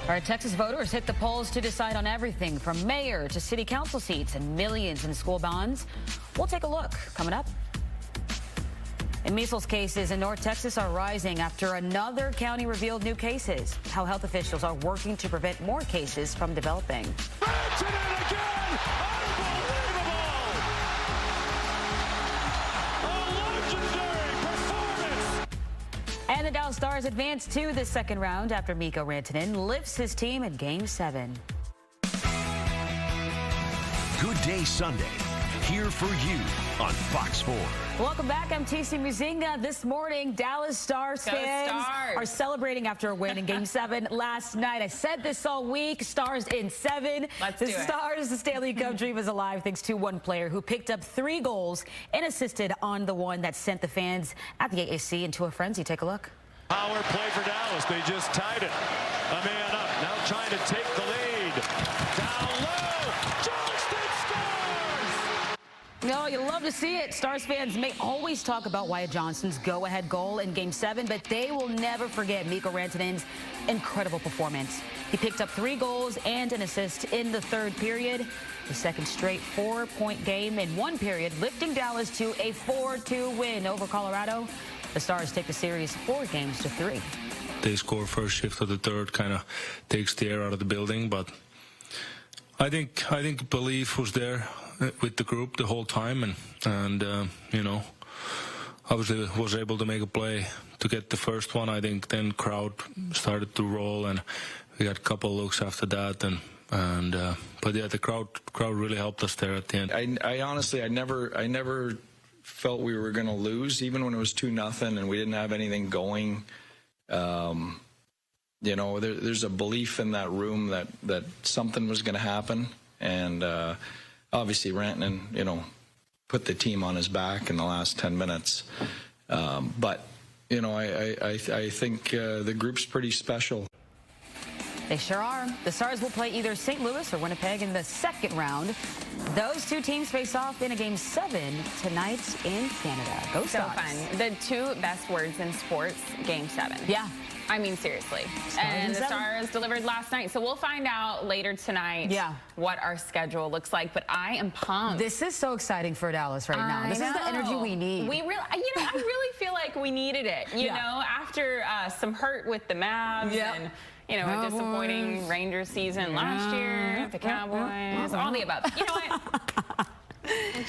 All right, Texas voters hit the polls to decide on everything from mayor to city council seats and millions in school bonds. We'll take a look coming up. And measles cases in North Texas are rising after another county revealed new cases. How health officials are working to prevent more cases from developing. And the Dallas Stars advance to the second round after Mikko Rantanen lifts his team in Game 7. Good Day Sunday, here for you on Fox 4. Welcome back. I'm TC Muzinga. This morning, Dallas Stars fans are celebrating after a win in Game 7 last night. I said this all week. Stars in 7. The Stars, the Stanley Cup dream is alive thanks to one player who picked up 3 goals and assisted on the one that sent the fans at the AAC into a frenzy. Take a look. Power play for Dallas. They just tied it. A man up. Now trying to take the lead. Down low. Johnston scores! No, you love to see it. Stars fans may always talk about Wyatt Johnston's go-ahead goal in Game 7, but they will never forget Mikko Rantanen's incredible performance. He picked up 3 goals and an assist in the third period. The second straight 4-point game in one period, lifting Dallas to a 4-2 win over Colorado. The Stars take the series 4 games to 3. They score first shift of the third, kind of takes the air out of the building, but I think belief was there with the group the whole time, and you know, obviously was able to make a play to get the first one. I think then crowd started to roll, and we got a couple of looks after that, but yeah, the crowd really helped us there at the end. I honestly, I never felt we were going to lose, even when it was 2-0 and we didn't have anything going. You know, there's a belief in that room that something was going to happen, and obviously Rantanen, you know, put the team on his back in the last 10 minutes. But you know, I think the group's pretty special. They sure are. The Stars will play either St. Louis or Winnipeg in the second round. Those 2 teams face off in a Game 7 tonight in Canada. Go Stars. So fun. The 2 best words in sports, Game 7. Yeah. I mean, seriously. And the Stars delivered last night. So we'll find out later tonight what our schedule looks like. But I am pumped. This is so exciting for Dallas right now. This is the energy we need. We really, you know, I really feel like we needed it. You know, after some hurt with the Mavs and, you know, a disappointing Rangers season last year, the Cowboys, all the above. You know what?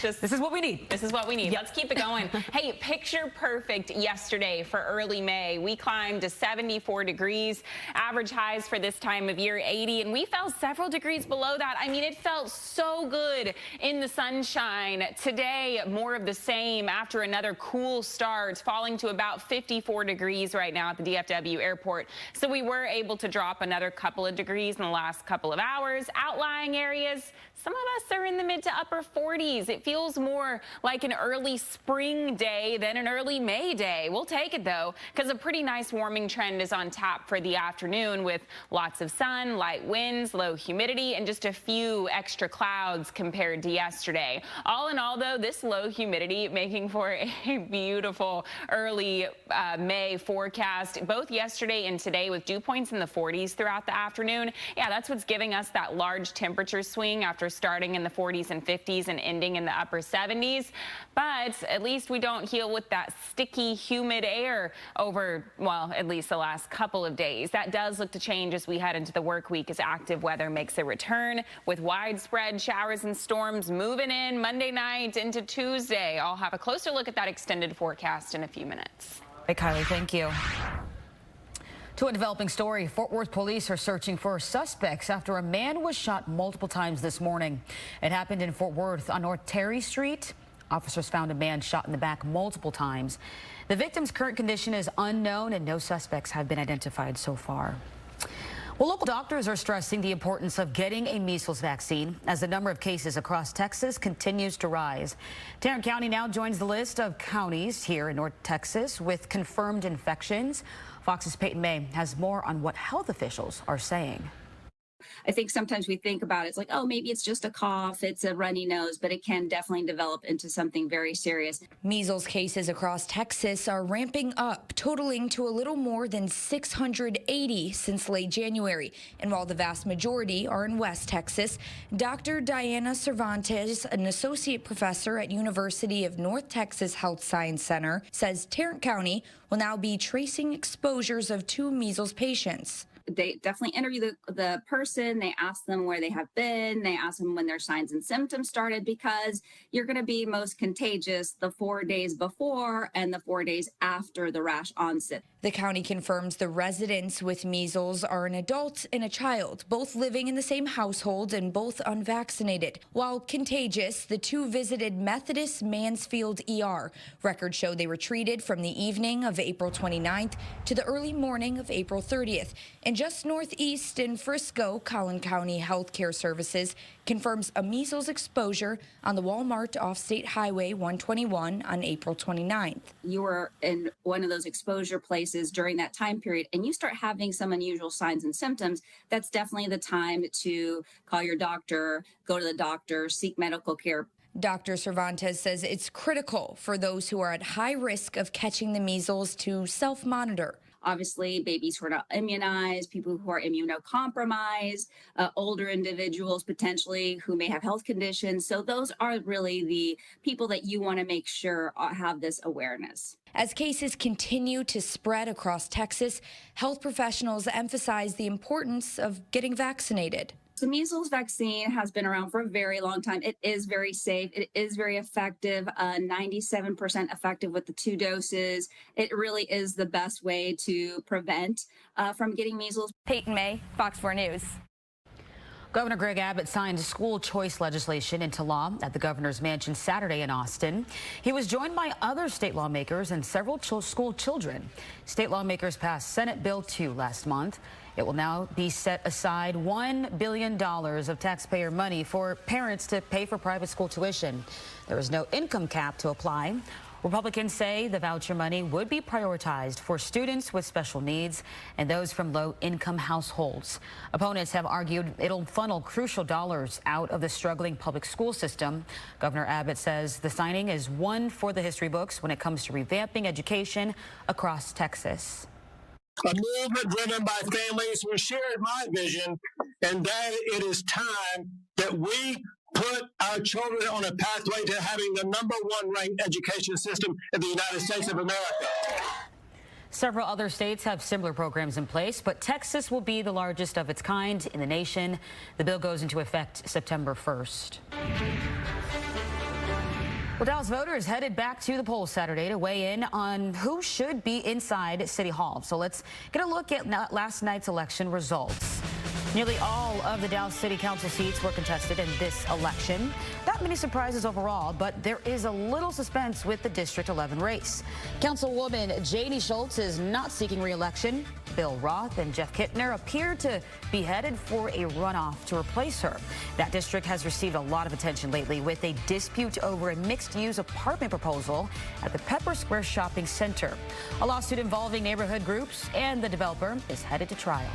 This is what we need. This is what we need. Let's keep it going. Hey, picture perfect yesterday for early May. We climbed to 74 degrees. Average highs for this time of year, 80, and we fell several degrees below that. I mean, it felt so good in the sunshine. Today, more of the same after another cool start, falling to about 54 degrees right now at the DFW airport. So we were able to drop another couple of degrees in the last couple of hours. Outlying areas, some of us are in the mid to upper 40s. It feels more like an early spring day than an early May day. We'll take it, though, because a pretty nice warming trend is on tap for the afternoon with lots of sun, light winds, low humidity, and just a few extra clouds compared to yesterday. All in all, though, this low humidity making for a beautiful early May forecast, both yesterday and today, with dew points in the 40s throughout the afternoon. Yeah, that's what's giving us that large temperature swing after starting in the 40s and 50s and ending in the upper 70s. But at least we don't deal with that sticky, humid air over, well, at least the last couple of days. That does look to change as we head into the work week as active weather makes a return, with widespread showers and storms moving in Monday night into Tuesday. I'll have a closer look at that extended forecast in a few minutes. Hey, Kylie, thank you. To a developing story, Fort Worth police are searching for suspects after a man was shot multiple times this morning. It happened in Fort Worth on North Terry Street. Officers found a man shot in the back multiple times. The victim's current condition is unknown and no suspects have been identified so far. Well, local doctors are stressing the importance of getting a measles vaccine as the number of cases across Texas continues to rise. Tarrant County now joins the list of counties here in North Texas with confirmed infections. Fox's Peyton May has more on what health officials are saying. I think sometimes we think about it, it's like, oh, maybe it's just a cough, it's a runny nose, but it can definitely develop into something very serious. Measles cases across Texas are ramping up, totaling to a little more than 680 since late January. And while the vast majority are in West Texas, Dr. Diana Cervantes, an associate professor at University of North Texas Health Science Center, says Tarrant County will now be tracing exposures of 2 measles patients. They definitely interview the person. They ask them where they have been. They ask them when their signs and symptoms started, because you're going to be most contagious the 4 days before and the 4 days after the rash onset. The county confirms the residents with measles are an adult and a child, both living in the same household and both unvaccinated. While contagious, the 2 visited Methodist Mansfield ER. Records show they were treated from the evening of April 29th to the early morning of April 30th. And just northeast in Frisco, Collin County Healthcare Services confirms a measles exposure on the Walmart off State Highway 121 on April 29th. You were in one of those exposure places during that time period and you start having some unusual signs and symptoms, that's definitely the time to call your doctor, go to the doctor, seek medical care. Dr. Cervantes says it's critical for those who are at high risk of catching the measles to self-monitor. Obviously, babies who are not immunized, people who are immunocompromised, older individuals potentially who may have health conditions. So those are really the people that you want to make sure have this awareness. As cases continue to spread across Texas, health professionals emphasize the importance of getting vaccinated. The measles vaccine has been around for a very long time. It is very safe. It is very effective, 97% effective with the 2 doses. It really is the best way to prevent from getting measles. Peyton May, Fox 4 News. Governor Greg Abbott signed school choice legislation into law at the governor's mansion Saturday in Austin. He was joined by other state lawmakers and several school children. State lawmakers passed Senate Bill 2 last month. It will now be set aside $1 billion of taxpayer money for parents to pay for private school tuition. There is no income cap to apply. Republicans say the voucher money would be prioritized for students with special needs and those from low-income households. Opponents have argued it'll funnel crucial dollars out of the struggling public school system. Governor Abbott says the signing is one for the history books when it comes to revamping education across Texas. A movement driven by families who shared my vision, and that it is time that we put our children on a pathway to having the #1 ranked education system in the United States of America. Several other states have similar programs in place, but Texas will be the largest of its kind in the nation. The bill goes into effect September 1st. Well, Dallas voters headed back to the polls Saturday to weigh in on who should be inside City Hall. So let's get a look at last night's election results. Nearly all of the Dallas City Council seats were contested in this election. Not many surprises overall, but there is a little suspense with the District 11 race. Councilwoman Janie Schultz is not seeking re-election. Bill Roth and Jeff Kittner appear to be headed for a runoff to replace her. That district has received a lot of attention lately with a dispute over a mixed-use apartment proposal at the Pepper Square Shopping Center. A lawsuit involving neighborhood groups and the developer is headed to trial.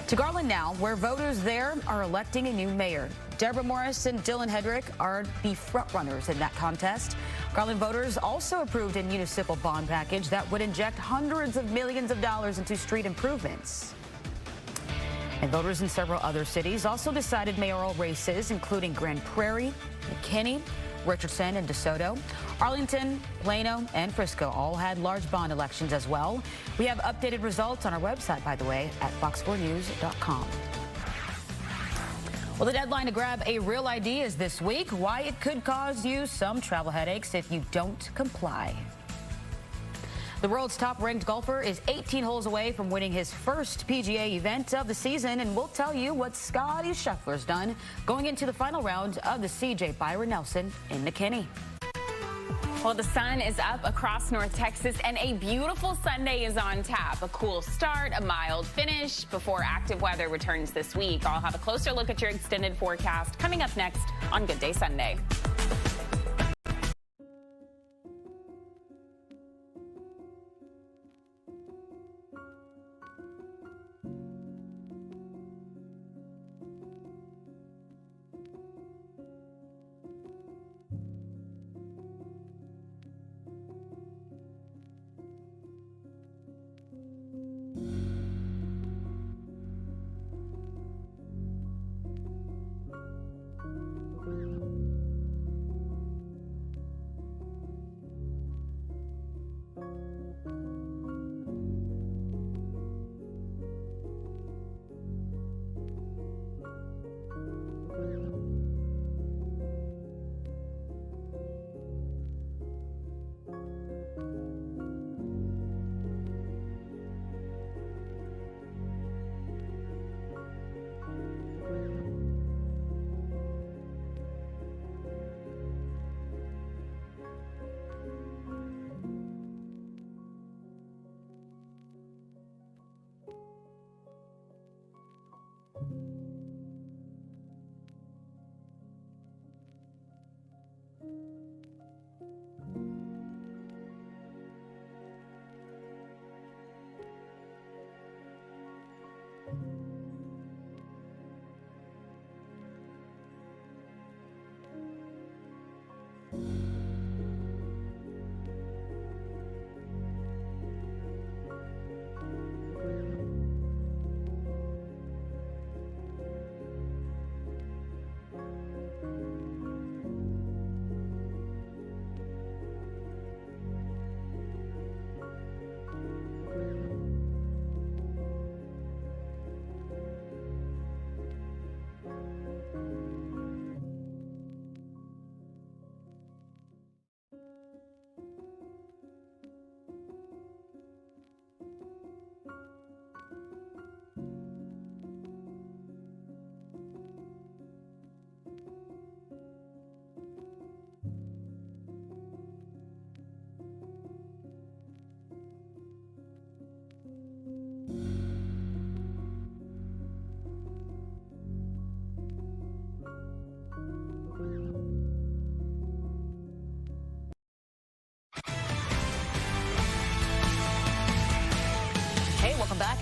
To Garland now, where voters there are electing a new mayor. Deborah Morris and Dylan Hedrick are the frontrunners in that contest. Garland voters also approved a municipal bond package that would inject hundreds of millions of dollars into street improvements. And voters in several other cities also decided mayoral races, including Grand Prairie, McKinney, Richardson, and DeSoto. Arlington, Plano, and Frisco all had large bond elections as well. We have updated results on our website, by the way, at fox4news.com. Well, the deadline to grab a Real ID is this week. Why it could cause you some travel headaches if you don't comply. The world's top-ranked golfer is 18 holes away from winning his first PGA event of the season, and we'll tell you what Scotty Scheffler's done going into the final round of the CJ Byron Nelson in McKinney. Well, the sun is up across North Texas, and a beautiful Sunday is on tap. A cool start, a mild finish before active weather returns this week. I'll have a closer look at your extended forecast coming up next on Good Day Sunday.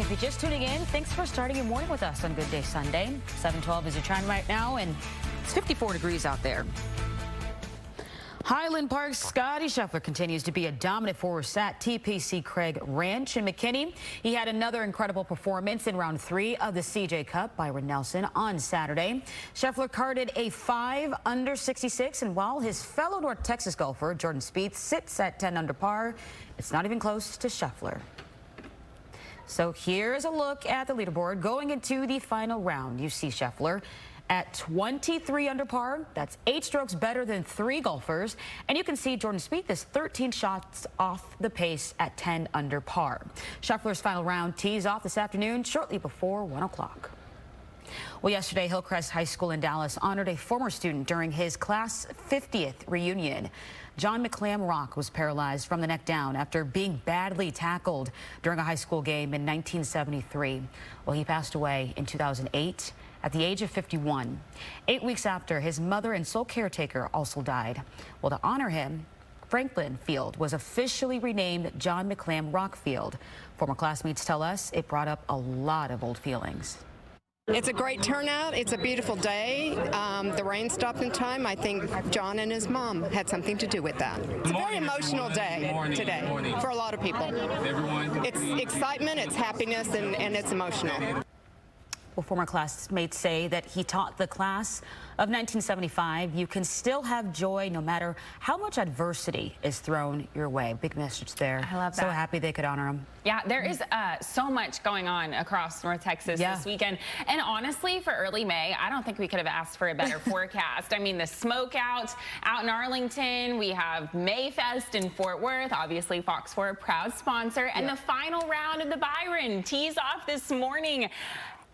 If you're just tuning in, thanks for starting your morning with us on Good Day Sunday. 712 is your time right now, and it's 54 degrees out there. Highland Park's Scotty Scheffler continues to be a dominant force at TPC Craig Ranch in McKinney. He had another incredible performance in round 3 of the CJ Cup. Byron Nelson on Saturday. Scheffler carded a 5 under 66, and while his fellow North Texas golfer Jordan Spieth sits at 10 under par, it's not even close to Scheffler. So here's a look at the leaderboard going into the final round. You see Scheffler at 23 under par. That's 8 strokes better than 3 golfers. And you can see Jordan Spieth is 13 shots off the pace at 10 under par. Scheffler's final round tees off this afternoon shortly before 1 o'clock. Well, yesterday, Hillcrest High School in Dallas honored a former student during his class 50th reunion. John McClam Rock was paralyzed from the neck down after being badly tackled during a high school game in 1973. Well, he passed away in 2008 at the age of 51. 8 weeks after, his mother and sole caretaker also died. Well, to honor him, Franklin Field was officially renamed John McClam Rock Field. Former classmates tell us it brought up a lot of old feelings. It's a great turnout. It's a beautiful day. The rain stopped in time. I think John and his mom had something to do with that. It's a very emotional day today for a lot of people. It's excitement, it's happiness, and it's emotional. Well, former classmates say that he taught the class of 1975 you can still have joy no matter how much adversity is thrown your way. Big message there. I love that. So happy they could honor him. Yeah, there is so much going on across North Texas this weekend. And honestly, for early May, I don't think we could have asked for a better forecast. I mean, the smoke out in Arlington. We have Mayfest in Fort Worth. Obviously, Fox 4, a proud sponsor. And the final round of the Byron tees off this morning.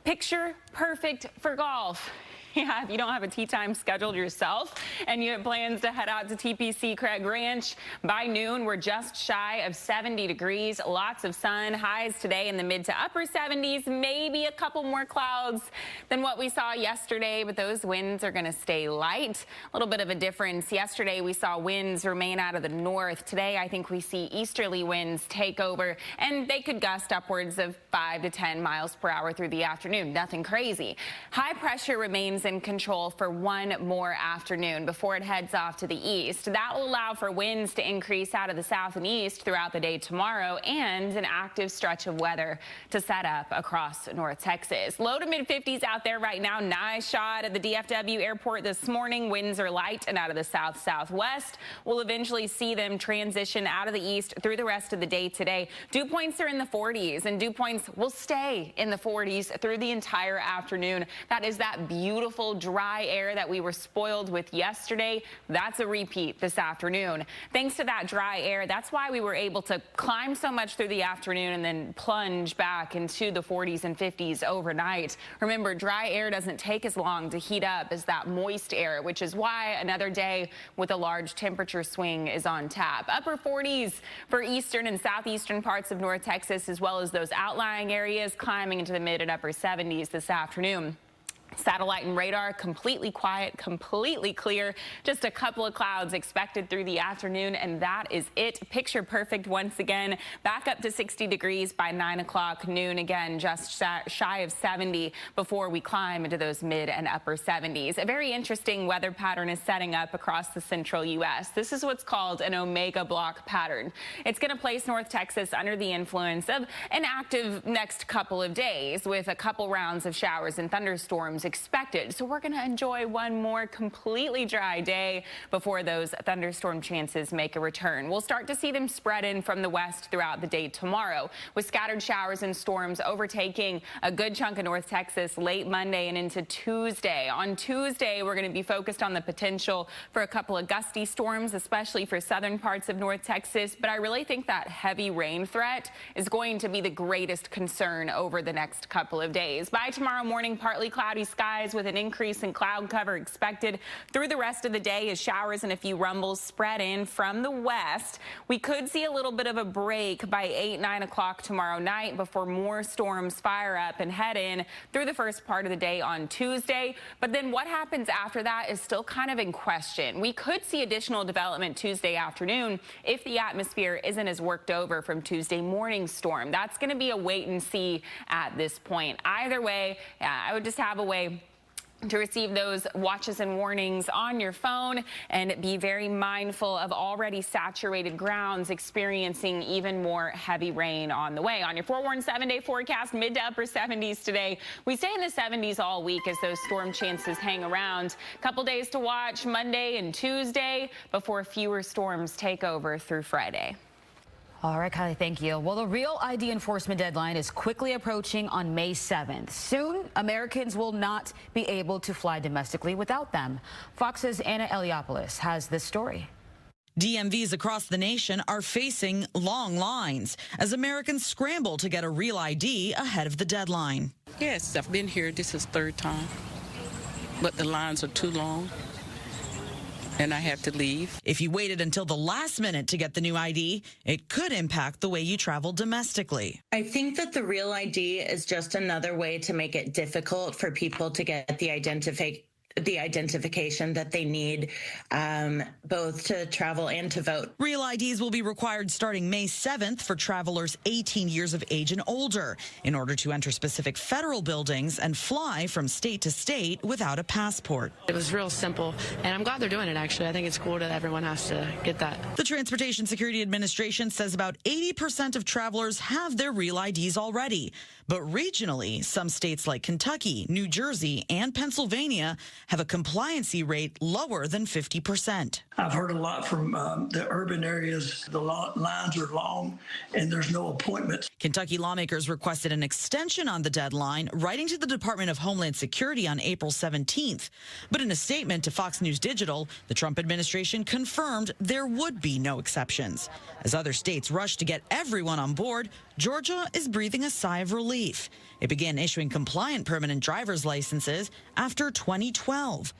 Picture perfect for golf. Yeah, if you don't have a tee time scheduled yourself and you have plans to head out to TPC Craig Ranch, by noon, we're just shy of 70 degrees, lots of sun, highs today in the mid to upper 70s, maybe a couple more clouds than what we saw yesterday, but those winds are going to stay light. A little bit of a difference. Yesterday, we saw winds remain out of the north. Today, I think we see easterly winds take over, and they could gust upwards of 5 to 10 miles per hour through the afternoon. Nothing crazy. High pressure remains in control for one more afternoon before it heads off to the east. That will allow for winds to increase out of the south and east throughout the day tomorrow, and an active stretch of weather to set up across North Texas. Low to mid 50s out there right now. Nice shot at the DFW airport this morning. Winds are light and out of the south-southwest. We'll eventually see them transition out of the east through the rest of the day today. Dew points are in the 40s, and dew points will stay in the 40s through the entire afternoon. That is that beautiful dry air that we were spoiled with yesterday. That's a repeat this afternoon. Thanks to that dry air, that's why we were able to climb so much through the afternoon and then plunge back into the 40s and 50s overnight. Remember, dry air doesn't take as long to heat up as that moist air, which is why another day with a large temperature swing is on tap. Upper 40s for eastern and southeastern parts of North Texas, as well as those outlying areas, climbing into the mid and upper 70s this afternoon. Satellite and radar completely quiet, completely clear. Just a couple of clouds expected through the afternoon, and that is it. Picture perfect once again. Back up to 60 degrees by 9 o'clock noon. Again, just shy of 70 before we climb into those mid and upper 70s. A very interesting weather pattern is setting up across the central U.S. This is what's called an omega block pattern. It's going to place North Texas under the influence of an active next couple of days with a couple rounds of showers and thunderstorms expected. So we're going to enjoy one more completely dry day before those thunderstorm chances make a return. We'll start to see them spread in from the west throughout the day tomorrow, with scattered showers and storms overtaking a good chunk of North Texas late Monday and into Tuesday. On Tuesday, we're going to be focused on the potential for a couple of gusty storms, especially for southern parts of North Texas. But I really think that heavy rain threat is going to be the greatest concern over the next couple of days. By tomorrow morning, partly cloudy skies skies with an increase in cloud cover expected through the rest of the day as showers and a few rumbles spread in from the west. We could see a little bit of a break by 8, 9 o'clock tomorrow night before more storms fire up and head in through the first part of the day on Tuesday. But then what happens after that is still kind of in question. We could see additional development Tuesday afternoon if the atmosphere isn't as worked over from Tuesday morning storm. That's going to be a wait and see at this point. Either way, I would just have a way to receive those watches and warnings on your phone and be very mindful of already saturated grounds experiencing even more heavy rain on the way. On your forewarned 7-day forecast, mid to upper 70s today. We stay in the 70s all week as those storm chances hang around. Couple days to watch Monday and Tuesday before fewer storms take over through Friday. All right, Kylie, thank you. Well, the Real ID enforcement deadline is quickly approaching on May 7th. Soon, Americans will not be able to fly domestically without them. Fox's Anna Eliopoulos has this story. DMVs across the nation are facing long lines as Americans scramble to get a Real ID ahead of the deadline. Yes, I've been here. This is third time, but the lines are too long, and I have to leave. If you waited until the last minute to get the new ID, it could impact the way you travel domestically. I think that the Real ID is just another way to make it difficult for people to get the identification that they need, both to travel and to vote. Real IDs will be required starting May 7th for travelers 18 years of age and older in order to enter specific federal buildings and fly from state to state without a passport. It was real simple, and I'm glad they're doing it, actually. I think it's cool that everyone has to get that. The Transportation Security Administration says about 80% of travelers have their Real IDs already. But regionally, some states like Kentucky, New Jersey, and Pennsylvania have a compliancy rate lower than 50%. I've heard a lot from the urban areas. The lines are long and there's no appointments. Kentucky lawmakers requested an extension on the deadline, writing to the Department of Homeland Security on April 17th. But in a statement to Fox News Digital, the Trump administration confirmed there would be no exceptions. As other states rush to get everyone on board, Georgia is breathing a sigh of relief. It began issuing compliant permanent driver's licenses after 2012.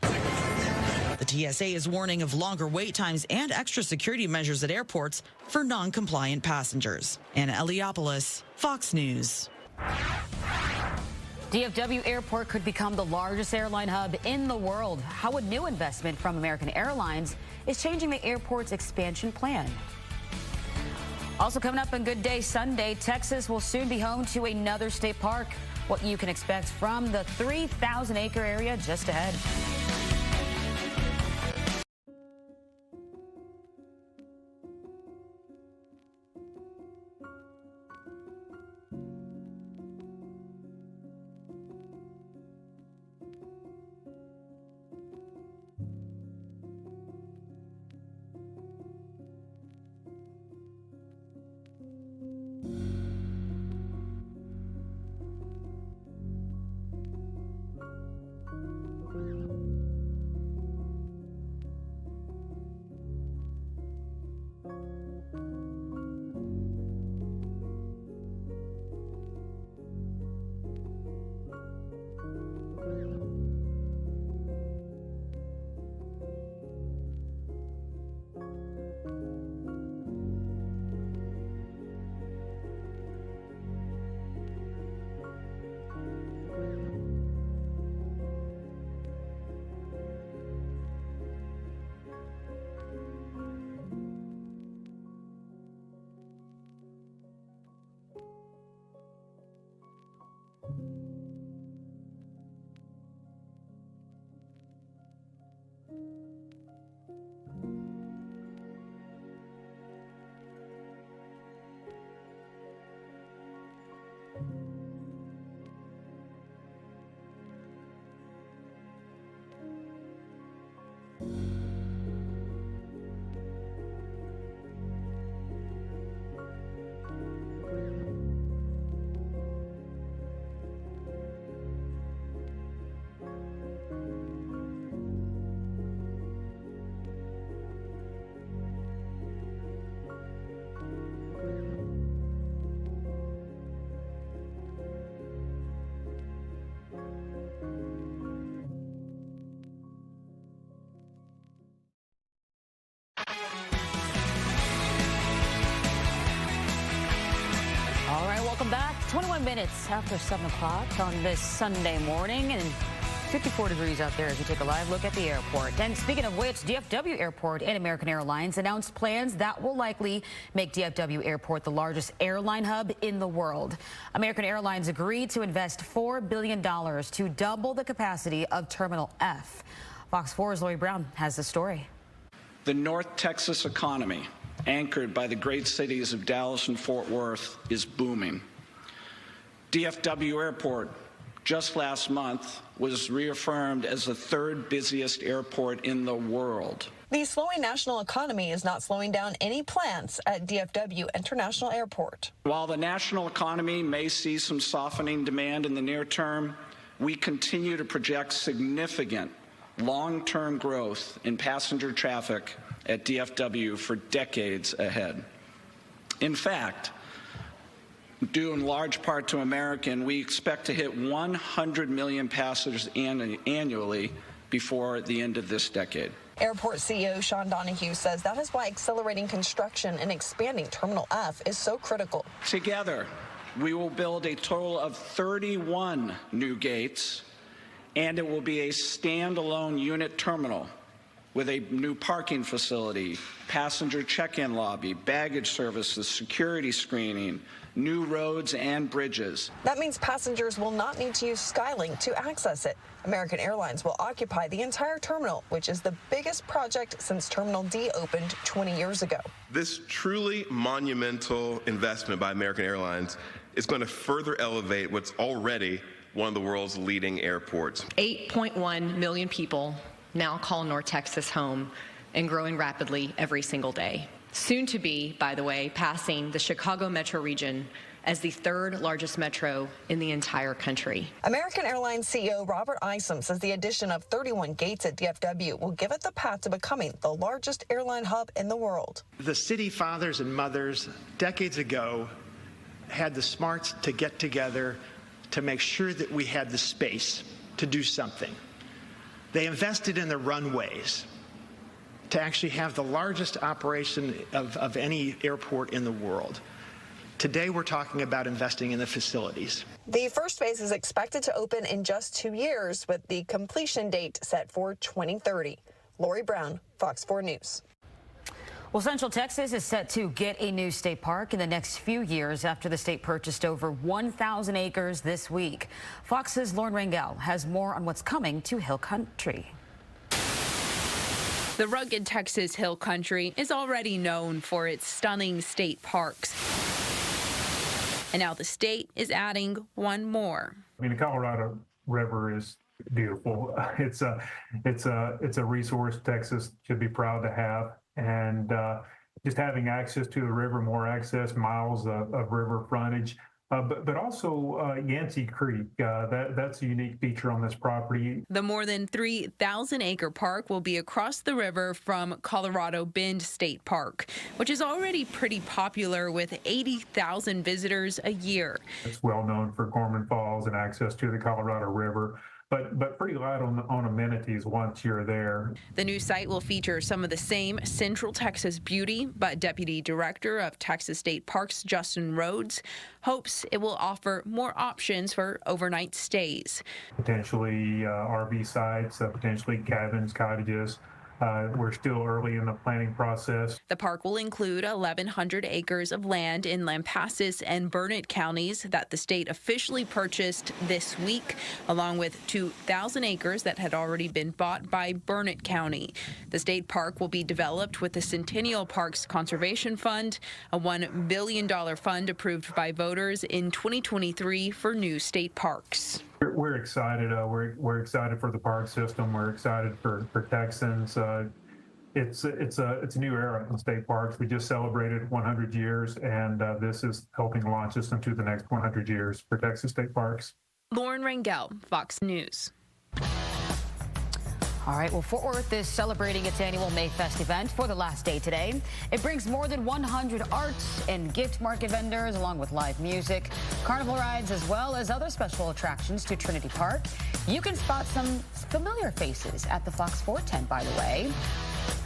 The TSA is warning of longer wait times and extra security measures at airports for non-compliant passengers. Anna Eliopoulos, Fox News. DFW Airport could become the largest airline hub in the world. How a new investment from American Airlines is changing the airport's expansion plan. Also coming up on Good Day Sunday, Texas will soon be home to another state park. What you can expect from the 3,000-acre area just ahead. back. 21 minutes after 7 o'clock on this Sunday morning, and 54 degrees out there as we take a live look at the airport. And speaking of which, DFW Airport and American Airlines announced plans that will likely make DFW Airport the largest airline hub in the world. American Airlines agreed to invest $4 billion to double the capacity of Terminal F. Fox 4's Lori Brown has the story. The North Texas economy, anchored by the great cities of Dallas and Fort Worth, is booming. DFW Airport, just last month, was reaffirmed as the third busiest airport in the world. The slowing national economy is not slowing down any plans at DFW International Airport. While the national economy may see some softening demand in the near term, we continue to project significant long-term growth in passenger traffic at DFW for decades ahead. In fact, due in large part to American, we expect to hit 100 million passengers annually before the end of this decade. Airport CEO Sean Donahue says that is why accelerating construction and expanding Terminal F is so critical. Together, we will build a total of 31 new gates, and it will be a standalone unit terminal with a new parking facility, passenger check-in lobby, baggage services, security screening, new roads and bridges. That means passengers will not need to use Skylink to access it. American Airlines will occupy the entire terminal, which is the biggest project since Terminal D opened 20 years ago. This truly monumental investment by American Airlines is going to further elevate what's already one of the world's leading airports. 8.1 million people now call North Texas home, and growing rapidly every single day. Soon to be, by the way, passing the Chicago metro region as the third largest metro in the entire country. American Airlines CEO Robert Isom says the addition of 31 gates at DFW will give it the path to becoming the largest airline hub in the world. The city fathers and mothers decades ago had the smarts to get together to make sure that we had the space to do something. They invested in the runways to actually have the largest operation of any airport in the world. Today, we're talking about investing in the facilities. The first phase is expected to open in just 2 years, with the completion date set for 2030. Lori Brown, Fox 4 News. Well, Central Texas is set to get a new state park in the next few years after the state purchased over 1,000 acres this week. Fox's Lauren Rangel has more on what's coming to Hill Country. The rugged Texas Hill Country is already known for its stunning state parks. And now the state is adding one more. I mean, the Colorado River is beautiful. It's a resource Texas should be proud to have. And just having access to the river, more access, miles of river frontage, but also Yancey Creek. That's a unique feature on this property. The more than 3,000-acre park will be across the river from Colorado Bend State Park, which is already pretty popular with 80,000 visitors a year. It's well known for Gorman Falls and access to the Colorado River. But pretty light on amenities once you're there. The new site will feature some of the same Central Texas beauty, but Deputy Director of Texas State Parks Justin Rhodes hopes it will offer more options for overnight stays. Potentially RV sites, potentially cabins, cottages. We're still early in the planning process. The park will include 1,100 acres of land in Lampasas and Burnett counties that the state officially purchased this week, along with 2,000 acres that had already been bought by Burnett County. The state park will be developed with the Centennial Parks Conservation Fund, a $1 billion fund approved by voters in 2023 for new state parks. We're excited. We're excited for the park system. We're excited for Texans. It's a new era in state parks. We just celebrated 100 years, and this is helping launch us into the next 100 years for Texas state parks. Lauren Rangel, Fox News. All right, well, Fort Worth is celebrating its annual Mayfest event for the last day today. It brings more than 100 arts and gift market vendors, along with live music, carnival rides, as well as other special attractions to Trinity Park. You can spot some familiar faces at the Fox 4 tent, by the way.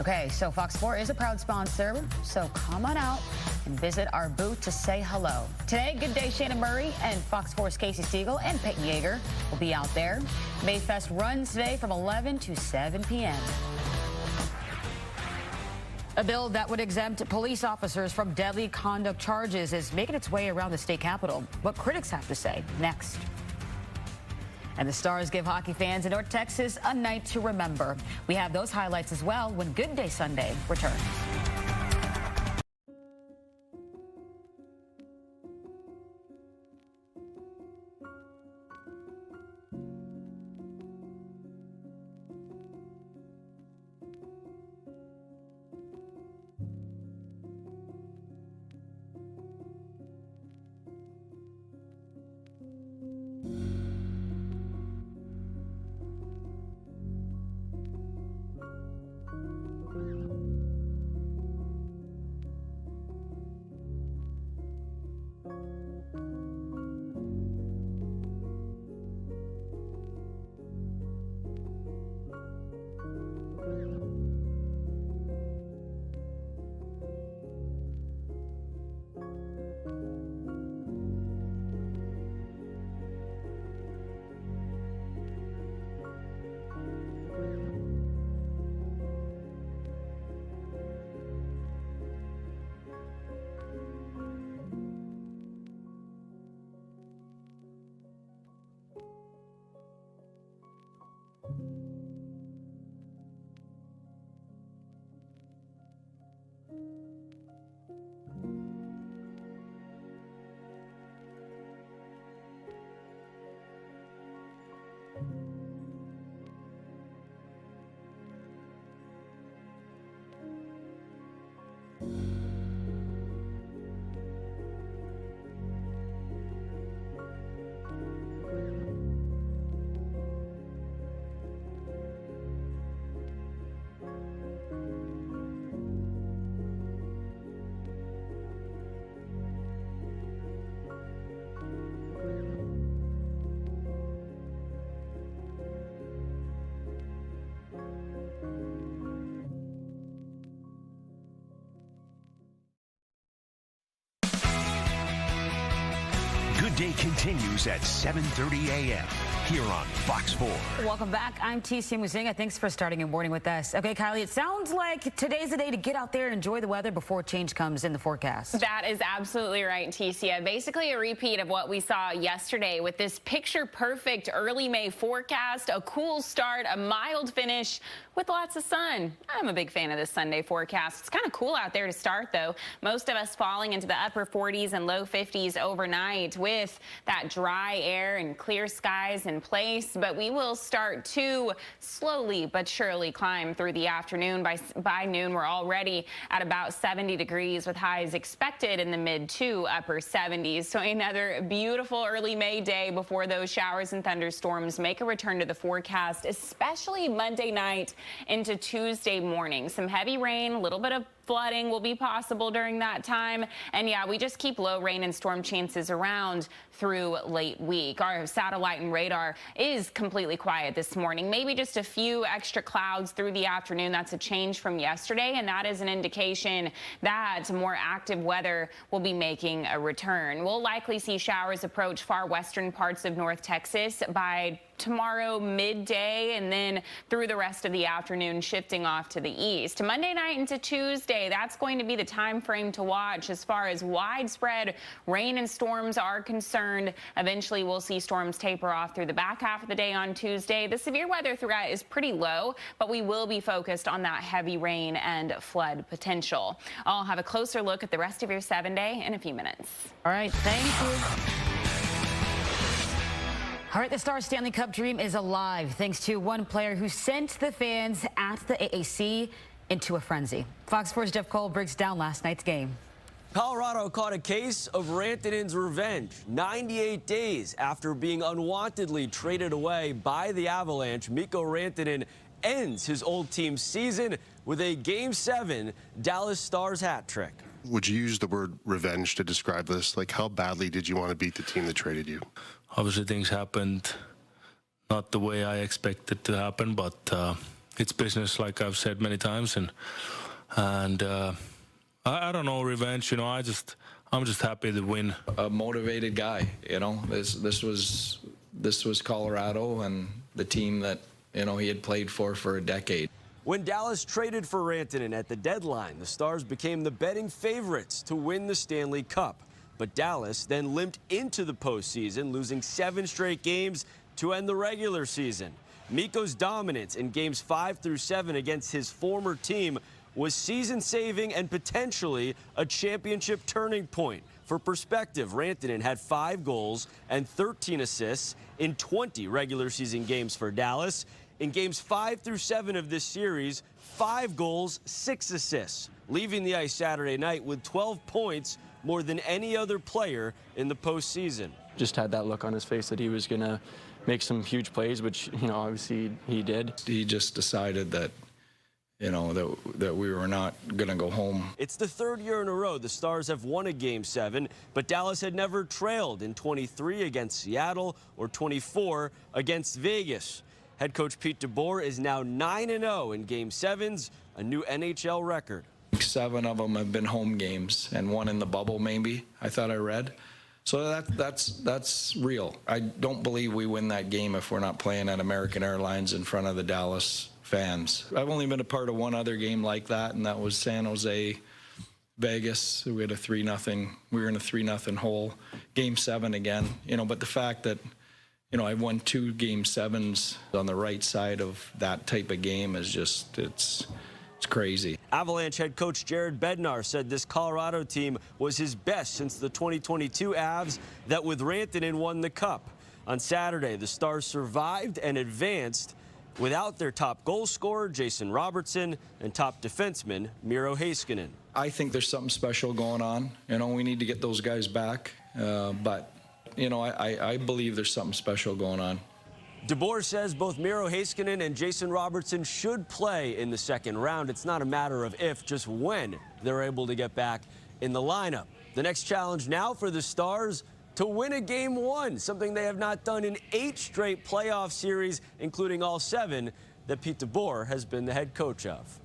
Okay, so Fox 4 is a proud sponsor, so come on out and visit our booth to say hello. Today, Good Day Shannon Murray and Fox 4's Casey Stiegel and Peyton Yeager will be out there. Mayfest runs today from 11 to 7 p.m. A bill that would exempt police officers from deadly conduct charges is making its way around the state capitol. What critics have to say next. And the Stars give hockey fans in North Texas a night to remember. We have those highlights as well when Good Day Sunday returns. Good Day continues at 7:30 a.m. here on Fox 4. Welcome back. I'm T.C. Muzinga. Thanks for starting your morning with us. Okay, Kylie, it sounds like today's the day to get out there and enjoy the weather before change comes in the forecast. That is absolutely right, Ticia. Basically a repeat of what we saw yesterday with this picture-perfect early May forecast, a cool start, a mild finish with lots of sun. I'm a big fan of this Sunday forecast. It's kind of cool out there to start, though. Most of us falling into the upper 40s and low 50s overnight with that dry air and clear skies in place, but we will start to slowly but surely climb through the afternoon. By noon, we're already at about 70 degrees with highs expected in the mid to upper 70s. So another beautiful early May day before those showers and thunderstorms make a return to the forecast, especially Monday night into Tuesday morning. Some heavy rain, a little bit of flooding will be possible during that time. And yeah, we just keep low rain and storm chances around through late week. Our satellite and radar is completely quiet this morning. Maybe just a few extra clouds through the afternoon. That's a change from yesterday, and that is an indication that more active weather will be making a return. We'll likely see showers approach far western parts of North Texas by tomorrow midday, and then through the rest of the afternoon shifting off to the east. Monday night into Tuesday, that's going to be the time frame to watch as far as widespread rain and storms are concerned. Eventually we'll see storms taper off through the back half of the day on Tuesday. The severe weather threat is pretty low, but we will be focused on that heavy rain and flood potential. I'll have a closer look at the rest of your 7-day in a few minutes. All right, thank you. All right, the Stars Stanley Cup dream is alive thanks to one player who sent the fans at the AAC into a frenzy. Fox 4's Jeff Cole breaks down last night's game. Colorado caught a case of Rantanen's revenge 98 days after being unwantedly traded away by the Avalanche. Mikko Rantanen ends his old team's season with a Game 7 Dallas Stars hat trick. Would you use the word revenge to describe this? Like, how badly did you want to beat the team that traded you? Obviously, things happened not the way I expected to happen, but it's business, like I've said many times, and I don't know, revenge. You know, I'm just happy to win. A motivated guy. You know, this was Colorado and the team that he had played for a decade. When Dallas traded for Rantanen at the deadline, the Stars became the betting favorites to win the Stanley Cup. But Dallas then limped into the postseason, losing 7 straight games to end the regular season. Mikko's dominance in games 5 through 7 against his former team was season-saving and potentially a championship turning point. For perspective, Rantanen had 5 goals and 13 assists in 20 regular season games for Dallas. In games 5 through 7 of this series, 5 goals, 6 assists, leaving the ice Saturday night with 12 points, more than any other player in the postseason. Just had that look on his face that he was going to make some huge plays, which, obviously he did. He just decided that, that we were not going to go home. It's the 3rd year in a row the Stars have won a Game 7, but Dallas had never trailed in 23 against Seattle or 24 against Vegas. Head coach Pete DeBoer is now 9-0 in Game 7s, a new NHL record. 7 of them have been home games, and 1 in the bubble, maybe, I thought I read. So that's real. I don't believe we win that game if we're not playing at American Airlines in front of the Dallas fans. I've only been a part of one other game like that, and that was San Jose, Vegas. We had a 3-0. We were in a 3-0 hole. Game 7 again. But the fact that I've won 2 Game 7s on the right side of that type of game is just it's crazy. Avalanche head coach Jared Bednar said this Colorado team was his best since the 2022 Avs that with Rantanen won the Cup. On Saturday, the Stars survived and advanced without their top goal scorer, Jason Robertson, and top defenseman, Miro Heiskanen. I think there's something special going on. We need to get those guys back. But, I believe there's something special going on. DeBoer says both Miro Heiskanen and Jason Robertson should play in the second round. It's not a matter of if, just when they're able to get back in the lineup. The next challenge now for the Stars, to win a Game 1, something they have not done in 8 straight playoff series, including all 7 that Pete DeBoer has been the head coach of.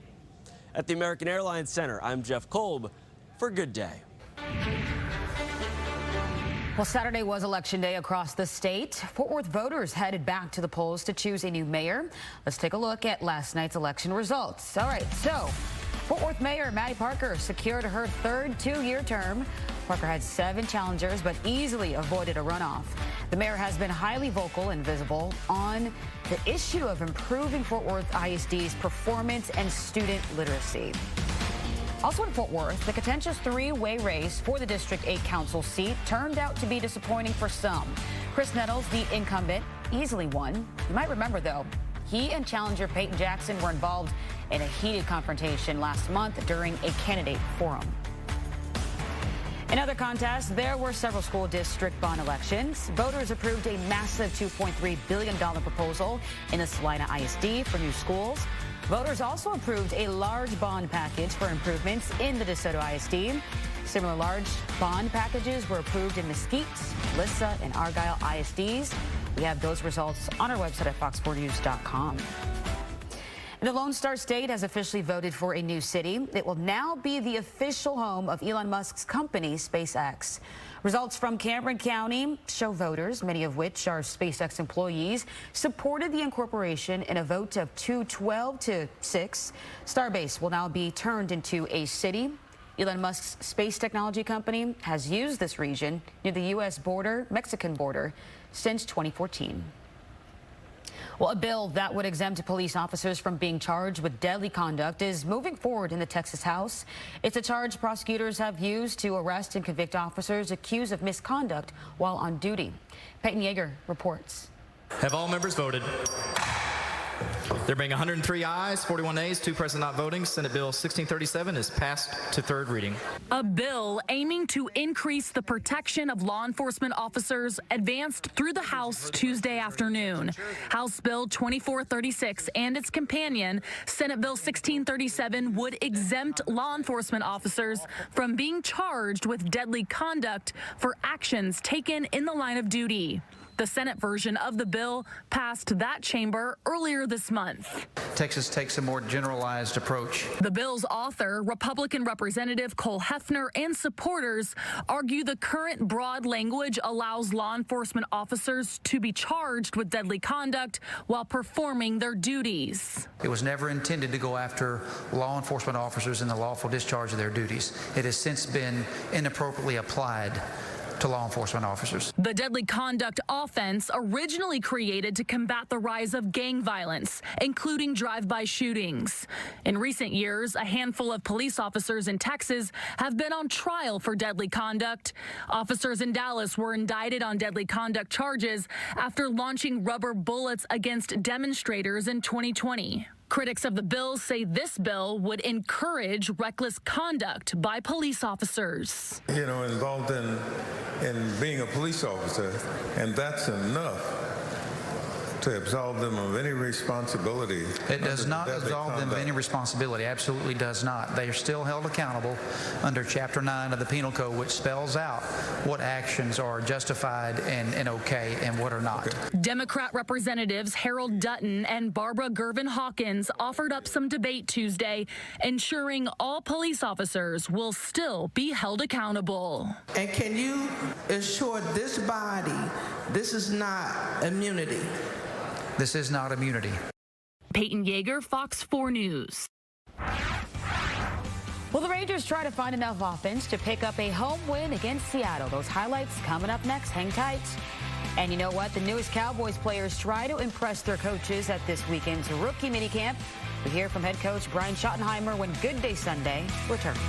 At the American Airlines Center, I'm Jeff Kolb for Good Day. Well, Saturday was Election Day across the state. Fort Worth voters headed back to the polls to choose a new mayor. Let's take a look at last night's election results. All right, so Fort Worth Mayor Maddie Parker secured her 3rd 2-year term. Parker had 7 challengers, but easily avoided a runoff. The mayor has been highly vocal and visible on the issue of improving Fort Worth ISD's performance and student literacy. Also in Fort Worth, the contentious 3-way race for the District 8 Council seat turned out to be disappointing for some. Chris Nettles, the incumbent, easily won. You might remember, though, he and challenger Peyton Jackson were involved in a heated confrontation last month during a candidate forum. In other contests, there were several school district bond elections. Voters approved a massive $2.3 billion proposal in the Salina ISD for new schools. Voters also approved a large bond package for improvements in the DeSoto ISD. Similar large bond packages were approved in Mesquite, Lissa, and Argyle ISDs. We have those results on our website at fox4news.com. The Lone Star State has officially voted for a new city. It will now be the official home of Elon Musk's company, SpaceX. Results from Cameron County show voters, many of which are SpaceX employees, supported the incorporation in a vote of 212 to 6. Starbase will now be turned into a city. Elon Musk's space technology company has used this region near the U.S. border, Mexican border, since 2014. Well, a bill that would exempt police officers from being charged with deadly conduct is moving forward in the Texas House. It's a charge prosecutors have used to arrest and convict officers accused of misconduct while on duty. Peyton Yeager reports. Have all members voted? There being 103 ayes, 41 nays, 2 present not voting, Senate Bill 1637 is passed to 3rd reading. A bill aiming to increase the protection of law enforcement officers advanced through the House Tuesday afternoon. House Bill 2436 and its companion, Senate Bill 1637, would exempt law enforcement officers from being charged with deadly conduct for actions taken in the line of duty. The Senate version of the bill passed that chamber earlier this month. Texas takes a more generalized approach. The bill's author, Republican Representative Cole Hefner, and supporters argue the current broad language allows law enforcement officers to be charged with deadly conduct while performing their duties. It was never intended to go after law enforcement officers in the lawful discharge of their duties. It has since been inappropriately applied to law enforcement officers. The deadly conduct offense originally created to combat the rise of gang violence, including drive-by shootings. In recent years, a handful of police officers in Texas have been on trial for deadly conduct. Officers in Dallas were indicted on deadly conduct charges after launching rubber bullets against demonstrators in 2020. Critics of the bill say this bill would encourage reckless conduct by police officers. Involved in being a police officer, and that's enough to absolve them of any responsibility. It does not absolve them of any responsibility. Absolutely does not. They are still held accountable under Chapter 9 of the Penal Code, which spells out what actions are justified and okay and what are not. Democrat Representatives Harold Dutton and Barbara Gervin Hawkins offered up some debate Tuesday, ensuring all police officers will still be held accountable. And can you assure this body this is not immunity? This is not immunity. Peyton Yeager, Fox 4 News. Well, the Rangers try to find enough offense to pick up a home win against Seattle. Those highlights coming up next. Hang tight. And you know what? The newest Cowboys players try to impress their coaches at this weekend's rookie minicamp. We hear from head coach Brian Schottenheimer when Good Day Sunday returns.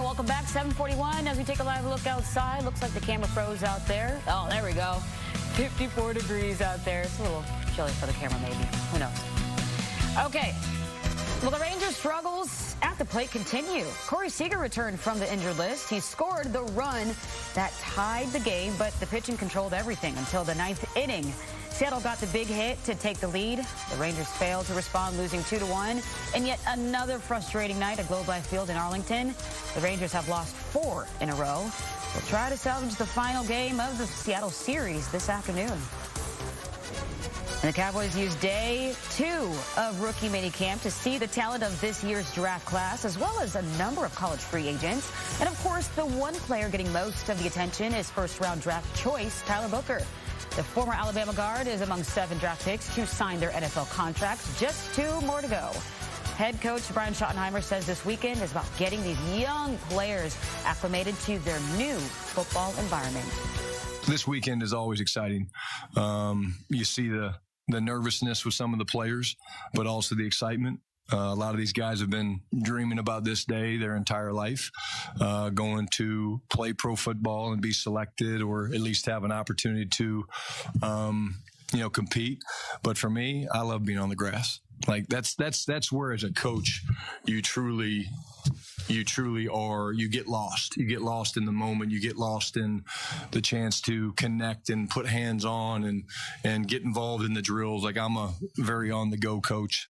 Welcome back, 7:41. As we take a live look outside, looks like the camera froze out there. Oh, there we go. 54 degrees out there. It's a little chilly for the camera, maybe. Who knows? Okay. Well, the Rangers' struggles at the plate continue. Corey Seager returned from the injured list. He scored the run that tied the game, but the pitching controlled everything until the 9th inning. Seattle got the big hit to take the lead. The Rangers failed to respond, losing 2-1. And yet another frustrating night at Globe Life Field in Arlington. The Rangers have lost 4 in a row. They'll try to salvage the final game of the Seattle series this afternoon. And the Cowboys used day 2 of rookie minicamp to see the talent of this year's draft class, as well as a number of college free agents. And of course, the one player getting most of the attention is first-round draft choice Tyler Booker. The former Alabama guard is among 7 draft picks to sign their NFL contracts. Just 2 more to go. Head coach Brian Schottenheimer says this weekend is about getting these young players acclimated to their new football environment. This weekend is always exciting. You see the nervousness with some of the players, but also the excitement. A lot of these guys have been dreaming about this day their entire life, going to play pro football and be selected, or at least have an opportunity to, compete. But for me, I love being on the grass. Like that's where, as a coach, you truly are. You get lost. You get lost in the moment. You get lost in the chance to connect and put hands on and get involved in the drills. Like, I'm a very on the go coach.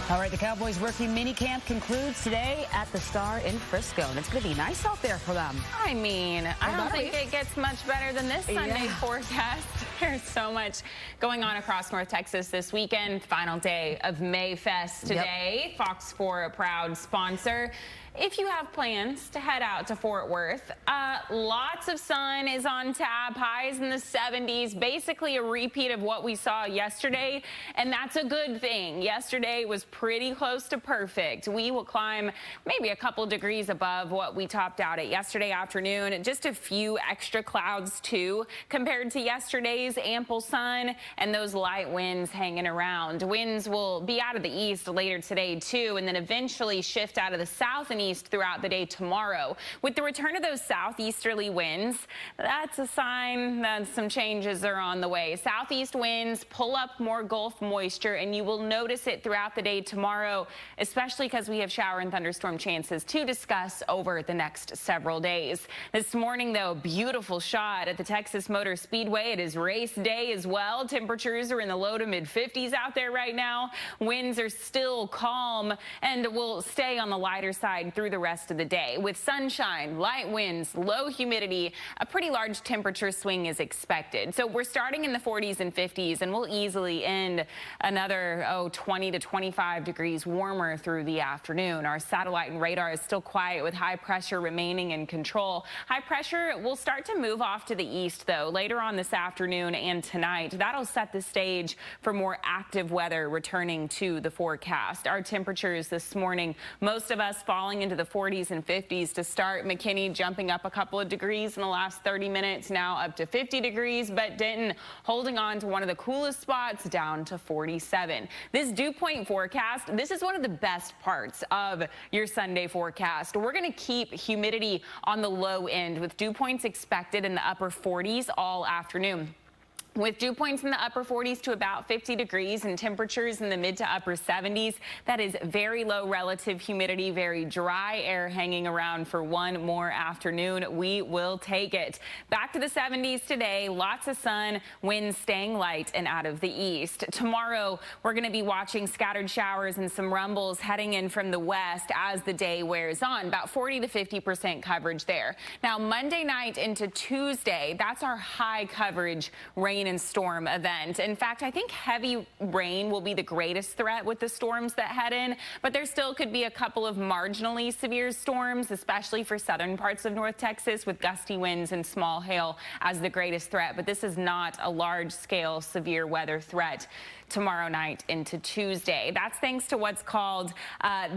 All right, the Cowboys rookie minicamp concludes today at the Star in Frisco, and it's going to be nice out there for them. I mean, I don't think it gets much better than this Sunday forecast. There's so much going on across North Texas this weekend. Final day of Mayfest today. Yep. Fox 4, a proud sponsor. If you have plans to head out to Fort Worth, lots of sun is on tap, highs in the 70s, basically a repeat of what we saw yesterday, and that's a good thing. Yesterday was pretty close to perfect. We will climb maybe a couple degrees above what we topped out at yesterday afternoon. Just a few extra clouds, too, compared to yesterday's ample sun and those light winds hanging around. Winds will be out of the east later today, too, and then eventually shift out of the south and east throughout the day tomorrow. With the return of those southeasterly winds, that's a sign that some changes are on the way. Southeast winds pull up more Gulf moisture, and you will notice it throughout the day tomorrow, especially because we have shower and thunderstorm chances to discuss over the next several days. This morning, though, beautiful shot at the Texas Motor Speedway. It is race day as well. Temperatures are in the low to mid 50s out there right now. Winds are still calm and will stay on the lighter side through the rest of the day. With sunshine, light winds, low humidity, a pretty large temperature swing is expected. So we're starting in the 40s and 50s, and we'll easily end another 20 to 25 degrees warmer through the afternoon. Our satellite and radar is still quiet, with high pressure remaining in control. High pressure will start to move off to the east, though, later on this afternoon and tonight. That'll set the stage for more active weather returning to the forecast. Our temperatures this morning, most of us falling into the 40s and 50s to start. McKinney jumping up a couple of degrees in the last 30 minutes, now up to 50 degrees, but Denton holding on to one of the coolest spots, down to 47. This dew point forecast, this is one of the best parts of your Sunday forecast. We're going to keep humidity on the low end, with dew points expected in the upper 40s all afternoon. With dew points in the upper 40s to about 50 degrees and temperatures in the mid to upper 70s, that is very low relative humidity, very dry air hanging around for one more afternoon. We will take it. Back to the 70s today, lots of sun, winds staying light and out of the east. Tomorrow, we're going to be watching scattered showers and some rumbles heading in from the west as the day wears on, about 40 to 50% coverage there. Now, Monday night into Tuesday, that's our high coverage rain and storm event. In fact, I think heavy rain will be the greatest threat with the storms that head in, but there still could be a couple of marginally severe storms, especially for southern parts of North Texas, with gusty winds and small hail as the greatest threat. But this is not a large-scale severe weather threat tomorrow night into Tuesday. That's thanks to what's called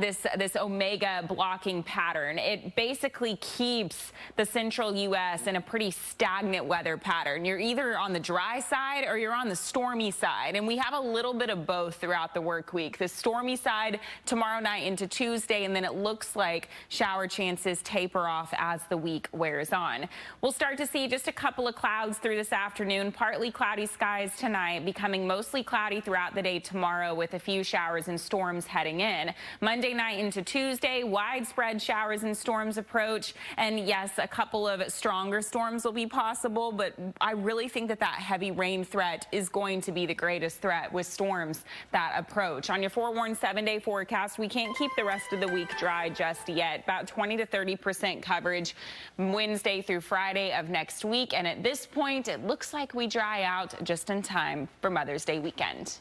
this Omega blocking pattern. It basically keeps the central U.S. in a pretty stagnant weather pattern. You're either on the dry side or you're on the stormy side, and we have a little bit of both throughout the work week. The stormy side tomorrow night into Tuesday, and then it looks like shower chances taper off as the week wears on. We'll start to see just a couple of clouds through this afternoon, partly cloudy skies tonight, becoming mostly cloudy throughout the day tomorrow with a few showers and storms heading in. Monday night into Tuesday, widespread showers and storms approach. And yes, a couple of stronger storms will be possible, but I really think that heavy rain threat is going to be the greatest threat with storms that approach. On your forewarned 7-day forecast, we can't keep the rest of the week dry just yet. About 20 to 30% coverage Wednesday through Friday of next week. And at this point, it looks like we dry out just in time for Mother's Day weekend.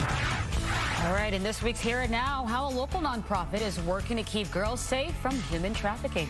All right, in this week's Here and Now, how a local nonprofit is working to keep girls safe from human trafficking.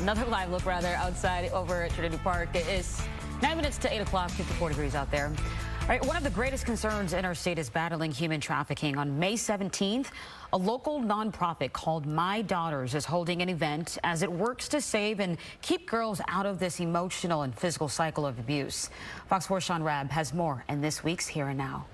Another live look, outside over at Trinity Park. It is 9 minutes to 8 o'clock, 54 degrees out there. All right, one of the greatest concerns in our state is battling human trafficking. On May 17th, a local nonprofit called My Daughters is holding an event as it works to save and keep girls out of this emotional and physical cycle of abuse. Fox 4's Sean Rabb has more in this week's Here and Now.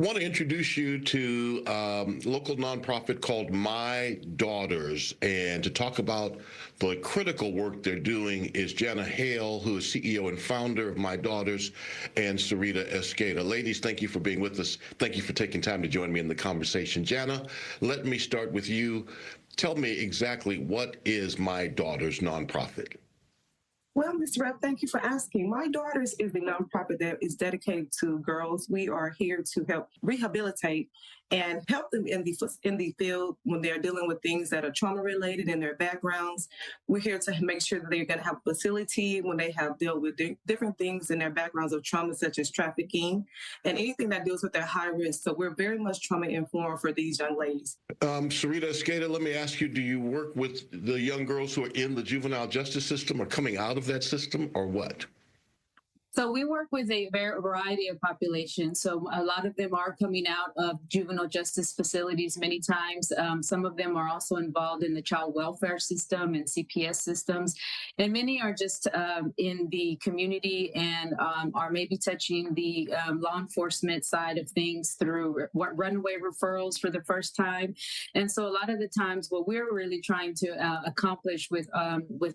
I want to introduce you to a local nonprofit called My Daughters, and to talk about the critical work they're doing is Jana Hale, who is CEO and founder of My Daughters, and Sarita Esqueda. Ladies, thank you for being with us. Thank you for taking time to join me in the conversation. Jana, let me start with you. Tell me exactly, what is My Daughters nonprofit? Well, Mr. Rep, thank you for asking. My Daughters is the nonprofit that is dedicated to girls. We are here to help rehabilitate and help them in the field when they're dealing with things that are trauma-related in their backgrounds. We're here to make sure that they're going to have a facility when they have dealt with different things in their backgrounds of trauma, such as trafficking and anything that deals with their high risk. So we're very much trauma-informed for these young ladies. Sarita Esqueda, let me ask you, do you work with the young girls who are in the juvenile justice system or coming out of that system, or what? So we work with a variety of populations. So a lot of them are coming out of juvenile justice facilities many times. Some of them are also involved in the child welfare system and CPS systems. And many are just in the community and are maybe touching the law enforcement side of things through runaway referrals for the first time. And so a lot of the times what we're really trying to accomplish with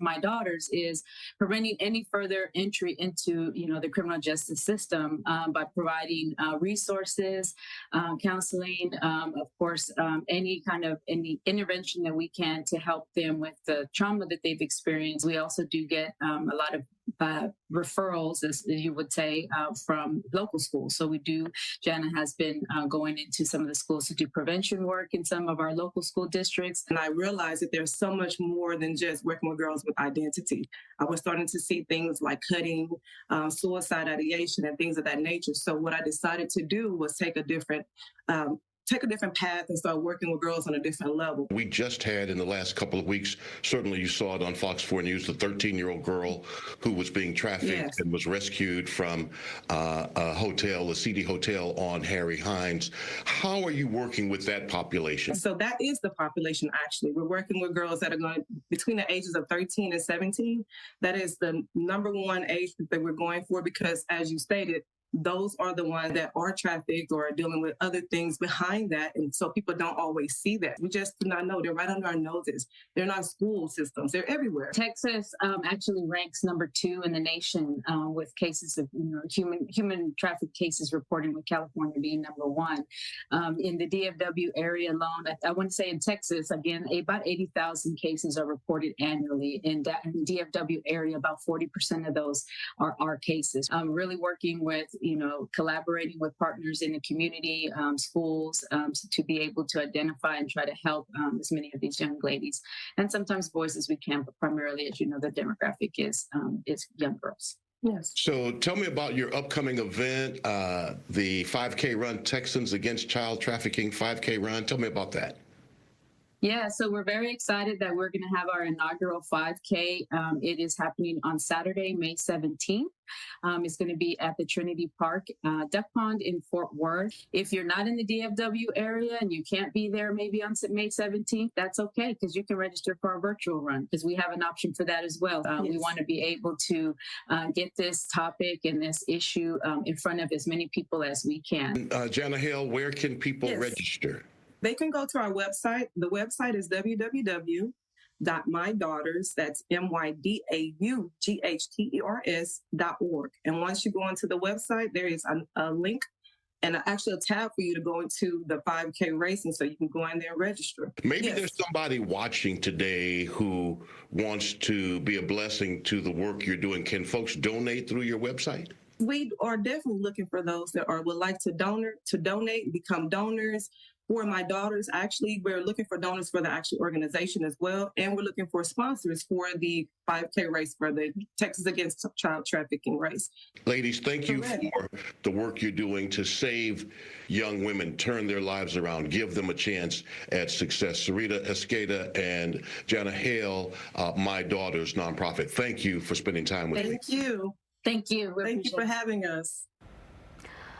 My Daughters is preventing any further entry into the criminal justice system by providing resources, counseling, of course, any intervention that we can to help them with the trauma that they've experienced. We also do get a lot of referrals, as you would say, from local schools. So Jana has been going into some of the schools to do prevention work in some of our local school districts. And I realized that there's so much more than just working with girls with identity. I was starting to see things like cutting, suicide ideation, and things of that nature. So what I decided to do was take a different path and start working with girls on a different level. We just had in the last couple of weeks, certainly you saw it on Fox 4 News, the 13-year-old girl who was being trafficked and was rescued from a hotel, a seedy hotel on Harry Hines. How are you working with that population? So that is the population, actually. We're working with girls that are going between the ages of 13 and 17. That is the number one age that we're going for because, as you stated, those are the ones that are trafficked or are dealing with other things behind that. And so people don't always see that. We just do not know. They're right under our noses. They're not school systems. They're everywhere. Texas actually ranks number 2 in the nation with cases of human traffic cases reporting, with California being number 1. In the DFW area alone, I want to say in Texas, again, about 80,000 cases are reported annually. In the DFW area, about 40% of those are our cases. Really working with collaborating with partners in the community, schools, to be able to identify and try to help as many of these young ladies, and sometimes boys as we can, but primarily, as you know, the demographic is young girls. Yes. So tell me about your upcoming event, the 5K Run, Texans Against Child Trafficking 5K Run. Tell me about that. Yeah, so we're very excited that we're going to have our inaugural 5K. It is happening on Saturday, May 17th. It's going to be at the Trinity Park, Duck Pond in Fort Worth. If you're not in the DFW area and you can't be there maybe on May 17th, that's okay, because you can register for our virtual run, because we have an option for that as well. We want to be able to get this topic and this issue in front of as many people as we can. Jana Hale, where can people register? They can go to our website. The website is www.mydaughters, that's MYDAUGHTERS.org. And once you go onto the website, there is a link and actually a tab for you to go into the 5K racing, so you can go in there and register. Maybe there's somebody watching today who wants to be a blessing to the work you're doing. Can folks donate through your website? We are definitely looking for those that would like to donate, become donors. For My Daughters, actually, we're looking for donors for the actual organization as well. And we're looking for sponsors for the 5K race, for the Texas Against Child Trafficking race. Ladies, thank you for the work you're doing to save young women, turn their lives around, give them a chance at success. Sarita Esqueda and Jana Hale, My Daughters nonprofit. Thank you for spending time with me. Thank you. Thank you. Thank you for having us.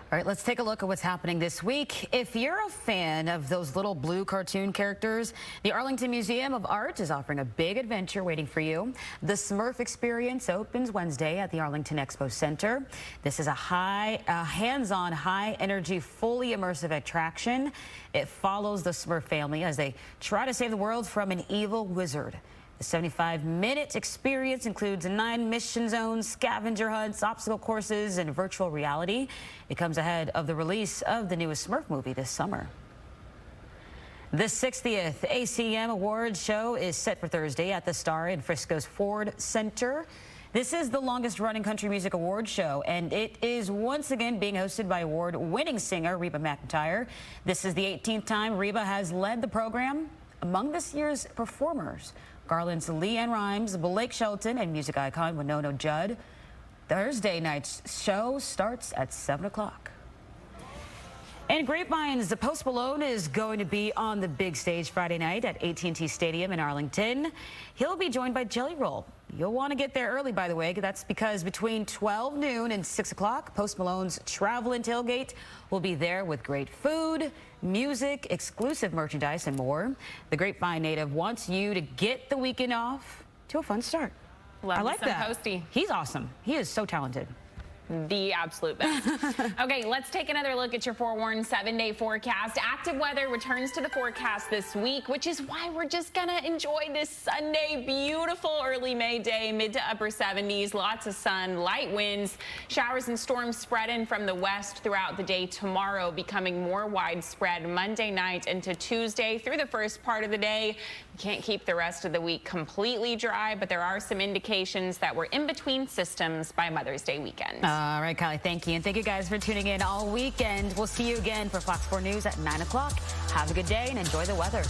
All right, let's take a look at what's happening this week. If you're a fan of those little blue cartoon characters, the Arlington Museum of Art is offering a big adventure waiting for you. The Smurf Experience opens Wednesday at the Arlington Expo Center. This is a hands-on, high-energy, fully immersive attraction. It follows the Smurf family as they try to save the world from an evil wizard. The 75-minute experience includes 9 mission zones, scavenger hunts, obstacle courses, and virtual reality. It comes ahead of the release of the newest Smurf movie this summer. The 60th ACM Awards show is set for Thursday at the Star in Frisco's Ford Center. This is the longest-running country music award show, and it is once again being hosted by award-winning singer Reba McEntire. This is the 18th time Reba has led the program. Among this year's performers, Garland's LeAnn Rimes, Blake Shelton, and music icon Winona Judd. Thursday night's show starts at 7 o'clock. And Grapevines, Post Malone is going to be on the big stage Friday night at AT&T Stadium in Arlington. He'll be joined by Jelly Roll. You'll want to get there early, by the way. That's because between 12 noon and 6 o'clock, Post Malone's Travelin' Tailgate will be there with great food, music, exclusive merchandise, and more. The Grapevine native wants you to get the weekend off to a fun start. Love I like some that. Posty. He's awesome. He is so talented. The absolute best. Okay, let's take another look at your forewarned 7-day forecast. Active weather returns to the forecast this week, which is why we're just gonna enjoy this Sunday. Beautiful early May day, mid to upper 70s, lots of sun, light winds, showers and storms spread in from the west throughout the day tomorrow, becoming more widespread Monday night into Tuesday through the first part of the day. We can't keep the rest of the week completely dry, but there are some indications that we're in between systems by Mother's Day weekend. All right, Kylie, thank you. And thank you guys for tuning in all weekend. We'll see you again for Fox 4 News at 9 o'clock. Have a good day and enjoy the weather.